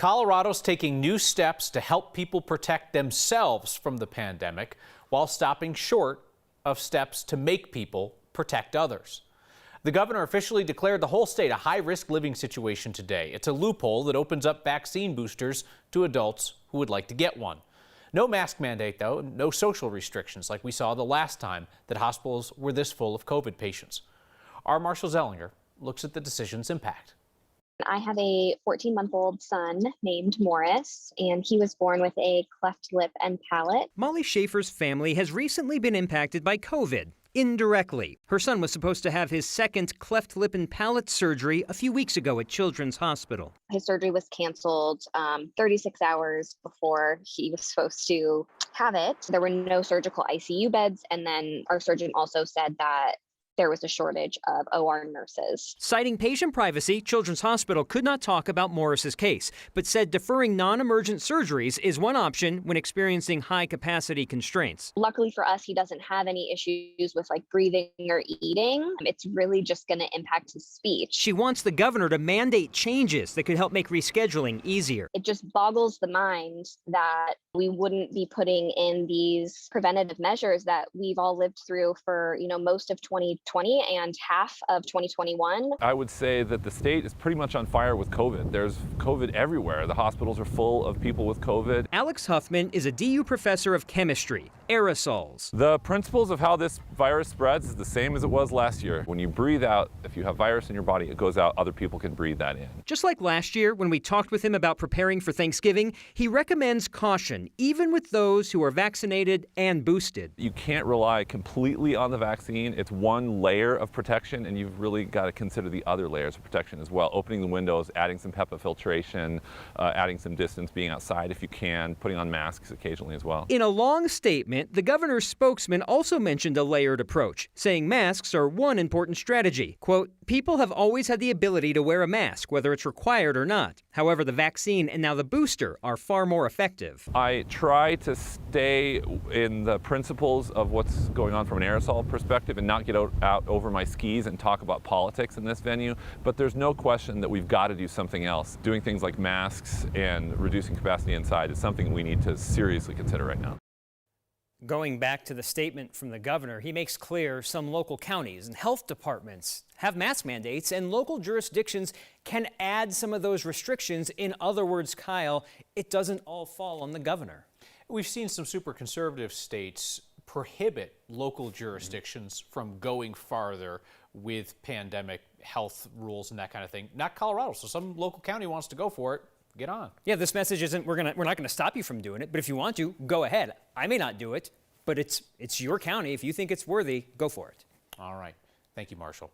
Colorado's taking new steps to help people protect themselves from the pandemic while stopping short of steps to make people protect others. The governor officially declared the whole state a high-risk living situation today. It's a loophole that opens up vaccine boosters to adults who would like to get one. No mask mandate, though, no social restrictions like we saw the last time that hospitals were this full of COVID patients. Our Marshall Zellinger looks at the decision's impact. I have a 14-month-old son named Morris, and he was born with a cleft lip and palate. Molly Schaefer's family has recently been impacted by COVID. Indirectly. Her son was supposed to have his second cleft lip and palate surgery a few weeks ago at Children's Hospital. His surgery was canceled 36 hours before he was supposed to have it. There were no surgical ICU beds, and then our surgeon also said that there was a shortage of OR nurses. Citing patient privacy, Children's Hospital could not talk about Morris's case, but said deferring non-emergent surgeries is one option when experiencing high-capacity constraints. Luckily for us, he doesn't have any issues with breathing or eating. It's really just going to impact his speech. She wants the governor to mandate changes that could help make rescheduling easier. It just boggles the mind that we wouldn't be putting in these preventative measures that we've all lived through for, most of 2020 and half of 2021. I would say that the state is pretty much on fire with COVID. There's COVID everywhere. The hospitals are full of people with COVID. Alex Huffman is a DU professor of chemistry, aerosols. The principles of how this virus spreads is the same as it was last year. When you breathe out, if you have virus in your body, it goes out, other people can breathe that in. Just like last year when we talked with him about preparing for Thanksgiving, he recommends caution, even with those who are vaccinated and boosted. You can't rely completely on the vaccine. It's one layer of protection, and you've really got to consider the other layers of protection as well. Opening the windows, adding some HEPA filtration, adding some distance, being outside if you can, putting on masks occasionally as well. In a long statement, the governor's spokesman also mentioned a layered approach, saying masks are one important strategy. Quote, people have always had the ability to wear a mask, whether it's required or not. However, the vaccine and now the booster are far more effective. I try to stay in the principles of what's going on from an aerosol perspective and not get out over my skis and talk about politics in this venue, but there's no question that we've got to do something else. Doing things like masks and reducing capacity inside is something we need to seriously consider right now. Going back to the statement from the governor, he makes clear some local counties and health departments have mask mandates, and local jurisdictions can add some of those restrictions. In other words, Kyle, it doesn't all fall on the governor. We've seen some super conservative states prohibit local jurisdictions from going farther with pandemic health rules and that kind of thing. Not Colorado. So some local county wants to go for it. Get on. Yeah, this message isn't we're not going to stop you from doing it, but if you want to, go ahead. I may not do it, but it's your county. If you think it's worthy, go for it. All right. Thank you, Marshall.